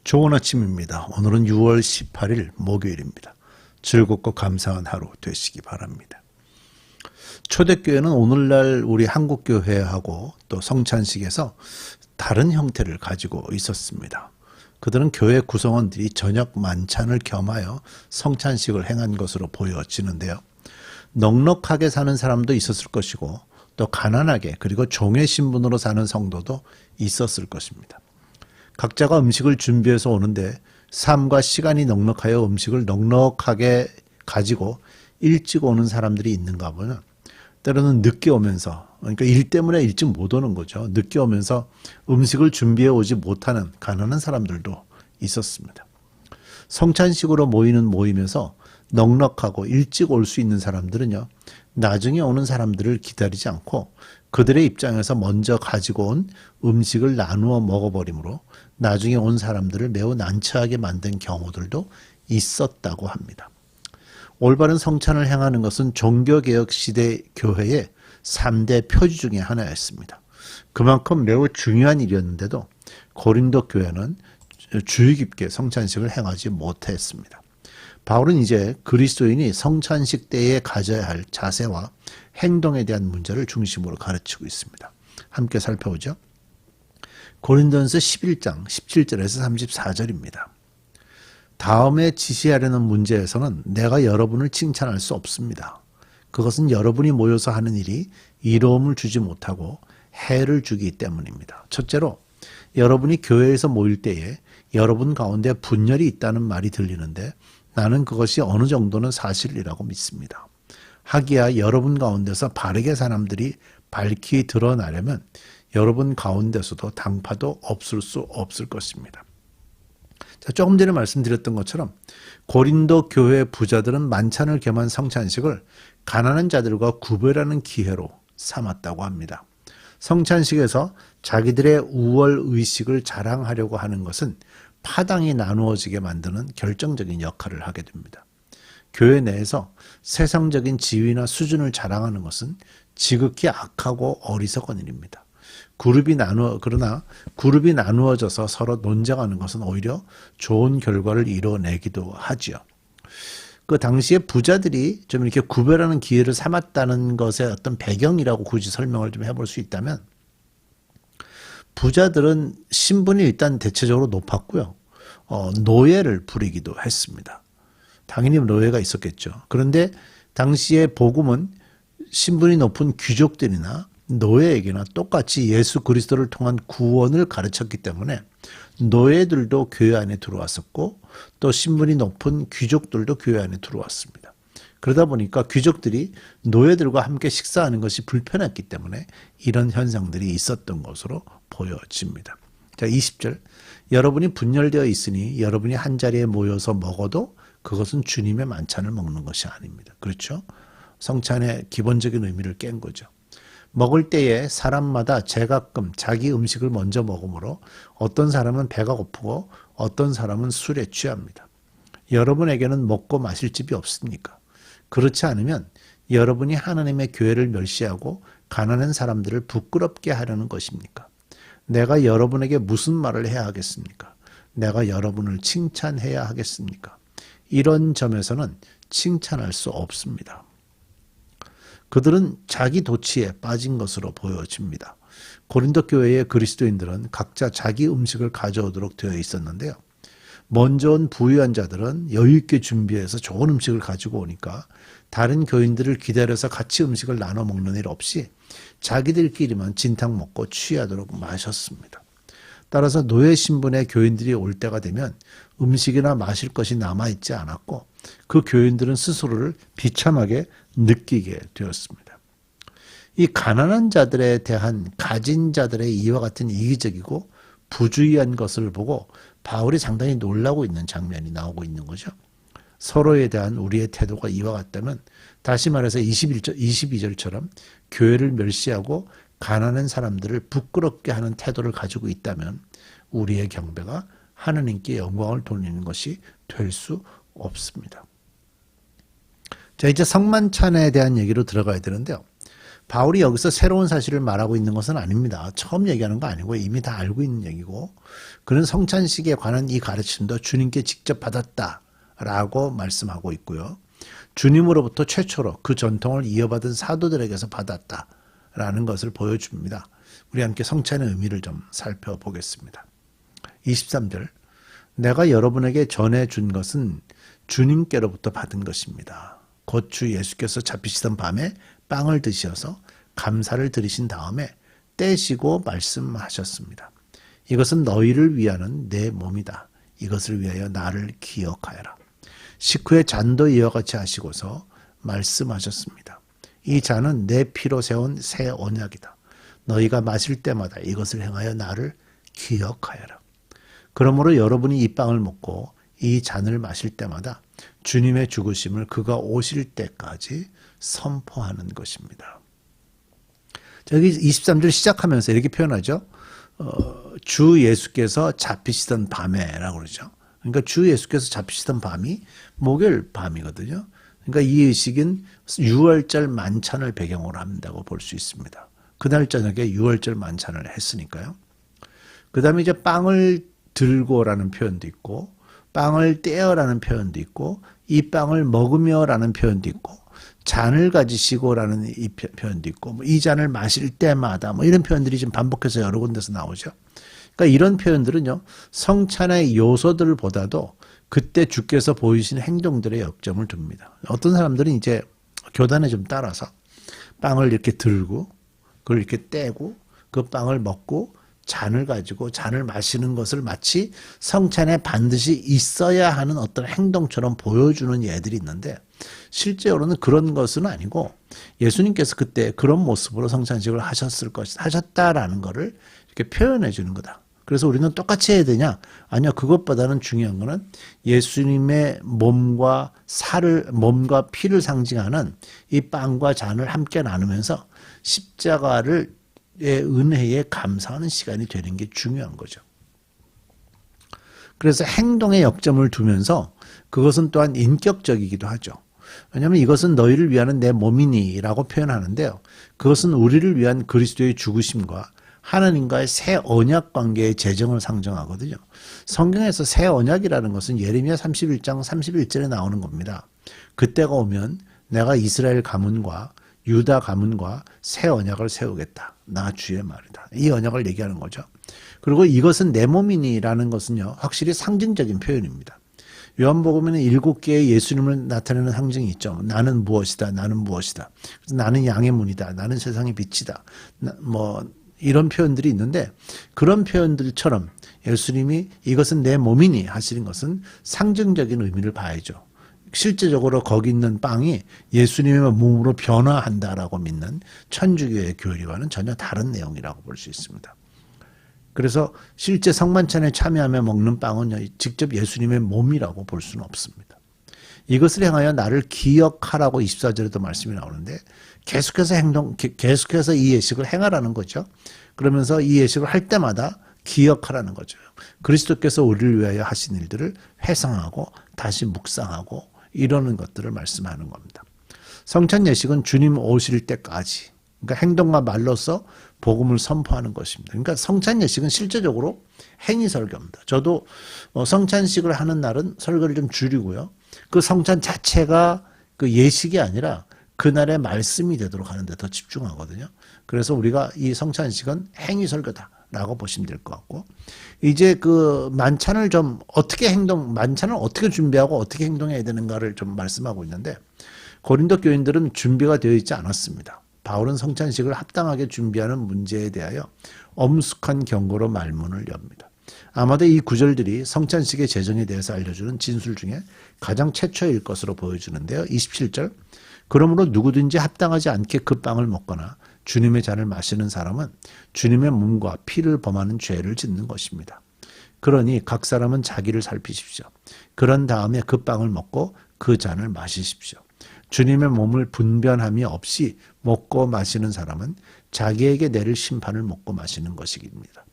좋은 아침입니다. 오늘은 6월 18일 목요일입니다. 즐겁고 감사한 하루 되시기 바랍니다. 초대교회는 오늘날 우리 한국교회하고 또 성찬식에서 다른 형태를 가지고 있었습니다. 그들은 교회 구성원들이 저녁 만찬을 겸하여 성찬식을 행한 것으로 보여지는데요. 넉넉하게 사는 사람도 있었을 것이고 또 가난하게 그리고 종의 신분으로 사는 성도도 있었을 것입니다. 각자가 음식을 준비해서 오는데 삶과 시간이 넉넉하여 음식을 넉넉하게 가지고 일찍 오는 사람들이 있는가 보면 때로는 늦게 오면서, 그러니까 일 때문에 일찍 못 오는 거죠. 늦게 오면서 음식을 준비해 오지 못하는 가난한 사람들도 있었습니다. 성찬식으로 모이는 모임에서 넉넉하고 일찍 올 수 있는 사람들은요, 나중에 오는 사람들을 기다리지 않고 그들의 입장에서 먼저 가지고 온 음식을 나누어 먹어버리므로 나중에 온 사람들을 매우 난처하게 만든 경우들도 있었다고 합니다. 올바른 성찬을 행하는 것은 종교개혁 시대 교회의 3대 표지 중에 하나였습니다. 그만큼 매우 중요한 일이었는데도 고린도 교회는 주의 깊게 성찬식을 행하지 못했습니다. 바울은 이제 그리스도인이 성찬식 때에 가져야 할 자세와 행동에 대한 문제를 중심으로 가르치고 있습니다. 함께 살펴보죠. 고린도전서 11장 17절에서 34절입니다. 다음에 지시하려는 문제에서는 내가 여러분을 칭찬할 수 없습니다. 그것은 여러분이 모여서 하는 일이 이로움을 주지 못하고 해를 주기 때문입니다. 첫째로 여러분이 교회에서 모일 때에 여러분 가운데 분열이 있다는 말이 들리는데 나는 그것이 어느 정도는 사실이라고 믿습니다. 하기야 여러분 가운데서 바르게 사람들이 밝히 드러나려면 여러분 가운데서도 당파도 없을 수 없을 것입니다. 자, 조금 전에 말씀드렸던 것처럼 고린도 교회 부자들은 만찬을 겸한 성찬식을 가난한 자들과 구별하는 기회로 삼았다고 합니다. 성찬식에서 자기들의 우월 의식을 자랑하려고 하는 것은 파당이 나누어지게 만드는 결정적인 역할을 하게 됩니다. 교회 내에서 세상적인 지위나 수준을 자랑하는 것은 지극히 악하고 어리석은 일입니다. 그러나 그룹이 나누어져서 서로 논쟁하는 것은 오히려 좋은 결과를 이뤄내기도 하지요. 그 당시에 부자들이 좀 이렇게 구별하는 기회를 삼았다는 것의 어떤 배경이라고 굳이 설명을 좀 해볼 수 있다면, 부자들은 신분이 일단 대체적으로 높았고요. 노예를 부리기도 했습니다. 당연히 노예가 있었겠죠. 그런데 당시의 복음은 신분이 높은 귀족들이나 노예에게나 똑같이 예수 그리스도를 통한 구원을 가르쳤기 때문에 노예들도 교회 안에 들어왔었고 또 신분이 높은 귀족들도 교회 안에 들어왔습니다. 그러다 보니까 귀족들이 노예들과 함께 식사하는 것이 불편했기 때문에 이런 현상들이 있었던 것으로 보여집니다. 자, 20절. 여러분이 분열되어 있으니 여러분이 한자리에 모여서 먹어도 그것은 주님의 만찬을 먹는 것이 아닙니다. 그렇죠? 성찬의 기본적인 의미를 깬 거죠. 먹을 때에 사람마다 제각금 자기 음식을 먼저 먹으므로 어떤 사람은 배가 고프고 어떤 사람은 술에 취합니다. 여러분에게는 먹고 마실 집이 없습니까? 그렇지 않으면 여러분이 하나님의 교회를 멸시하고 가난한 사람들을 부끄럽게 하려는 것입니까? 내가 여러분에게 무슨 말을 해야 하겠습니까? 내가 여러분을 칭찬해야 하겠습니까? 이런 점에서는 칭찬할 수 없습니다. 그들은 자기 도취에 빠진 것으로 보여집니다. 고린도 교회의 그리스도인들은 각자 자기 음식을 가져오도록 되어 있었는데요. 먼저 온 부유한 자들은 여유 있게 준비해서 좋은 음식을 가지고 오니까 다른 교인들을 기다려서 같이 음식을 나눠 먹는 일 없이 자기들끼리만 진탕 먹고 취하도록 마셨습니다. 따라서 노예 신분의 교인들이 올 때가 되면 음식이나 마실 것이 남아있지 않았고 그 교인들은 스스로를 비참하게 느끼게 되었습니다. 이 가난한 자들에 대한 가진 자들의 이와 같은 이기적이고 부주의한 것을 보고 바울이 상당히 놀라고 있는 장면이 나오고 있는 거죠. 서로에 대한 우리의 태도가 이와 같다면, 다시 말해서 22절처럼 교회를 멸시하고 가난한 사람들을 부끄럽게 하는 태도를 가지고 있다면 우리의 경배가 하나님께 영광을 돌리는 것이 될 수 없습니다. 자, 이제 성만찬에 대한 얘기로 들어가야 되는데요. 바울이 여기서 새로운 사실을 말하고 있는 것은 아닙니다. 처음 얘기하는 거 아니고 이미 다 알고 있는 얘기고, 그는 성찬식에 관한 이 가르침도 주님께 직접 받았다라고 말씀하고 있고요. 주님으로부터 최초로 그 전통을 이어받은 사도들에게서 받았다라는 것을 보여줍니다. 우리 함께 성찬의 의미를 좀 살펴보겠습니다. 23절, 내가 여러분에게 전해준 것은 주님께로부터 받은 것입니다. 곧 주 예수께서 잡히시던 밤에 빵을 드셔서 감사를 드리신 다음에 떼시고 말씀하셨습니다. 이것은 너희를 위하는 내 몸이다. 이것을 위하여 나를 기억하여라. 식후에 잔도 이와 같이 하시고서 말씀하셨습니다. 이 잔은 내 피로 세운 새 언약이다. 너희가 마실 때마다 이것을 행하여 나를 기억하여라. 그러므로 여러분이 이 빵을 먹고 이 잔을 마실 때마다 주님의 죽으심을 그가 오실 때까지 선포하는 것입니다. 저기 23절 시작하면서 이렇게 표현하죠. 주 예수께서 잡히시던 밤에라고 그러죠. 그러니까 주 예수께서 잡히시던 밤이 목요일 밤이거든요. 그러니까 이 의식은 6월절 만찬을 배경으로 한다고 볼 수 있습니다. 그날 저녁에 6월절 만찬을 했으니까요. 그 다음에 이제 빵을 들고라는 표현도 있고, 빵을 떼어라는 표현도 있고, 이 빵을 먹으며라는 표현도 있고, 잔을 가지시고라는 이 표현도 있고, 이 잔을 마실 때마다 이런 표현들이 지금 반복해서 여러 군데서 나오죠. 그러니까 이런 표현들은요, 성찬의 요소들보다도 그때 주께서 보이신 행동들의 역점을 둡니다. 어떤 사람들은 이제 교단에 좀 따라서 빵을 이렇게 들고, 그걸 이렇게 떼고, 그 빵을 먹고, 잔을 가지고 잔을 마시는 것을 마치 성찬에 반드시 있어야 하는 어떤 행동처럼 보여주는 예들이 있는데, 실제로는 그런 것은 아니고 예수님께서 그때 그런 모습으로 성찬식을 하셨다라는 것을 이렇게 표현해 주는 거다. 그래서 우리는 똑같이 해야 되냐? 아니요. 그것보다는 중요한 거는 예수님의 몸과 피를 상징하는 이 빵과 잔을 함께 나누면서 십자가를 은혜에 감사하는 시간이 되는 게 중요한 거죠. 그래서 행동에 역점을 두면서 그것은 또한 인격적이기도 하죠. 왜냐하면 이것은 너희를 위하는 내 몸이니 라고 표현하는데요. 그것은 우리를 위한 그리스도의 죽으심과 하나님과의 새 언약 관계의 재정을 상정하거든요. 성경에서 새 언약이라는 것은 예레미야 31장 31절에 나오는 겁니다. 그때가 오면 내가 이스라엘 가문과 유다 가문과 새 언약을 세우겠다. 나 주의 말이다. 이 언약을 얘기하는 거죠. 그리고 이것은 내 몸이니라는 것은요, 확실히 상징적인 표현입니다. 요한복음에는 7개의 예수님을 나타내는 상징이 있죠. 나는 무엇이다. 나는 무엇이다. 그래서 나는 양의 문이다. 나는 세상의 빛이다. 이런 표현들이 있는데, 그런 표현들처럼 예수님이 이것은 내 몸이니 하시는 것은 상징적인 의미를 봐야죠. 실제적으로 거기 있는 빵이 예수님의 몸으로 변화한다라고 믿는 천주교의 교리와는 전혀 다른 내용이라고 볼 수 있습니다. 그래서 실제 성만찬에 참여하며 먹는 빵은 직접 예수님의 몸이라고 볼 수는 없습니다. 이것을 행하여 나를 기억하라고 24절에도 말씀이 나오는데, 계속해서 이 예식을 행하라는 거죠. 그러면서 이 예식을 할 때마다 기억하라는 거죠. 그리스도께서 우리를 위하여 하신 일들을 회상하고 다시 묵상하고 이러는 것들을 말씀하는 겁니다. 성찬 예식은 주님 오실 때까지, 그러니까 행동과 말로써 복음을 선포하는 것입니다. 그러니까 성찬 예식은 실제적으로 행위 설교입니다. 저도 성찬식을 하는 날은 설교를 좀 줄이고요. 그 성찬 자체가 그 예식이 아니라 그날의 말씀이 되도록 하는데 더 집중하거든요. 그래서 우리가 이 성찬식은 행위 설교다라고 보시면 될 것 같고, 이제 그 만찬을 만찬을 어떻게 준비하고 어떻게 행동해야 되는가를 좀 말씀하고 있는데, 고린도 교인들은 준비가 되어 있지 않았습니다. 바울은 성찬식을 합당하게 준비하는 문제에 대하여 엄숙한 경고로 말문을 엽니다. 아마도 이 구절들이 성찬식의 재정에 대해서 알려주는 진술 중에 가장 최초일 것으로 보여주는데요. 27절, 그러므로 누구든지 합당하지 않게 그 빵을 먹거나 주님의 잔을 마시는 사람은 주님의 몸과 피를 범하는 죄를 짓는 것입니다. 그러니 각 사람은 자기를 살피십시오. 그런 다음에 그 빵을 먹고 그 잔을 마시십시오. 주님의 몸을 분별함이 없이 먹고 마시는 사람은 자기에게 내릴 심판을 먹고 마시는 것입니다.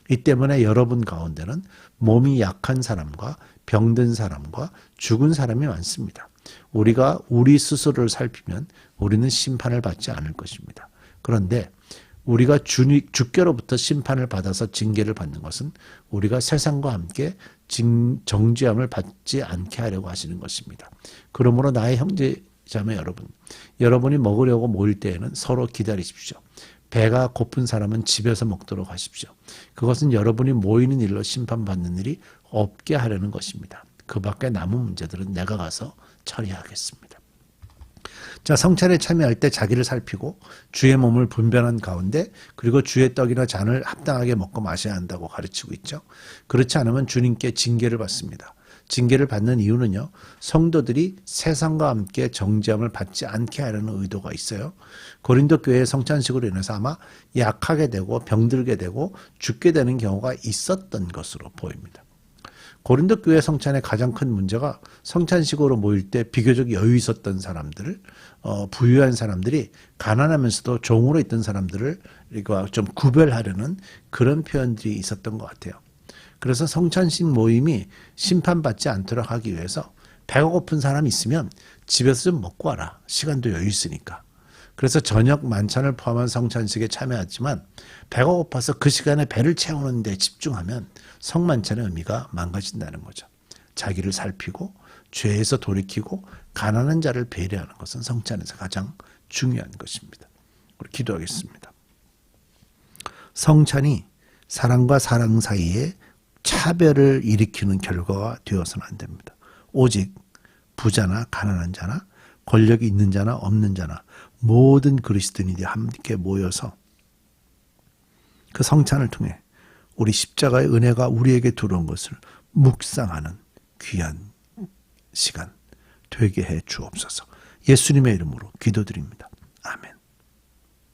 이 때문에 여러분 가운데는 몸이 약한 사람과 병든 사람과 죽은 사람이 많습니다. 우리가 우리 스스로를 살피면 우리는 심판을 받지 않을 것입니다. 그런데 우리가 주께로부터 심판을 받아서 징계를 받는 것은 우리가 세상과 함께 정죄함을 받지 않게 하려고 하시는 것입니다. 그러므로 나의 형제 자매 여러분, 여러분이 먹으려고 모일 때에는 서로 기다리십시오. 배가 고픈 사람은 집에서 먹도록 하십시오. 그것은 여러분이 모이는 일로 심판받는 일이 없게 하려는 것입니다. 그 밖에 남은 문제들은 내가 가서 처리하겠습니다. 자, 성찬에 참여할 때 자기를 살피고 주의 몸을 분별한 가운데 그리고 주의 떡이나 잔을 합당하게 먹고 마셔야 한다고 가르치고 있죠. 그렇지 않으면 주님께 징계를 받습니다. 징계를 받는 이유는요, 성도들이 세상과 함께 정죄함을 받지 않게 하려는 의도가 있어요. 고린도 교회의 성찬식으로 인해서 아마 약하게 되고 병들게 되고 죽게 되는 경우가 있었던 것으로 보입니다. 고린도 교회 성찬의 가장 큰 문제가 성찬식으로 모일 때 비교적 여유 있었던 사람들을 부유한 사람들이 가난하면서도 종으로 있던 사람들을 좀 구별하려는 그런 표현들이 있었던 것 같아요. 그래서 성찬식 모임이 심판받지 않도록 하기 위해서 배가 고픈 사람이 있으면 집에서 좀 먹고 와라. 시간도 여유 있으니까. 그래서 저녁 만찬을 포함한 성찬식에 참여하지만 배가 고파서 그 시간에 배를 채우는 데 집중하면 성만찬의 의미가 망가진다는 거죠. 자기를 살피고 죄에서 돌이키고 가난한 자를 배려하는 것은 성찬에서 가장 중요한 것입니다. 우리 기도하겠습니다. 성찬이 사랑과 사랑 사이에 차별을 일으키는 결과가 되어서는 안 됩니다. 오직 부자나 가난한 자나 권력이 있는 자나 없는 자나 모든 그리스도인들이 함께 모여서 그 성찬을 통해 우리 십자가의 은혜가 우리에게 들어온 것을 묵상하는 귀한 시간 되게 해 주옵소서. 예수님의 이름으로 기도드립니다. 아멘.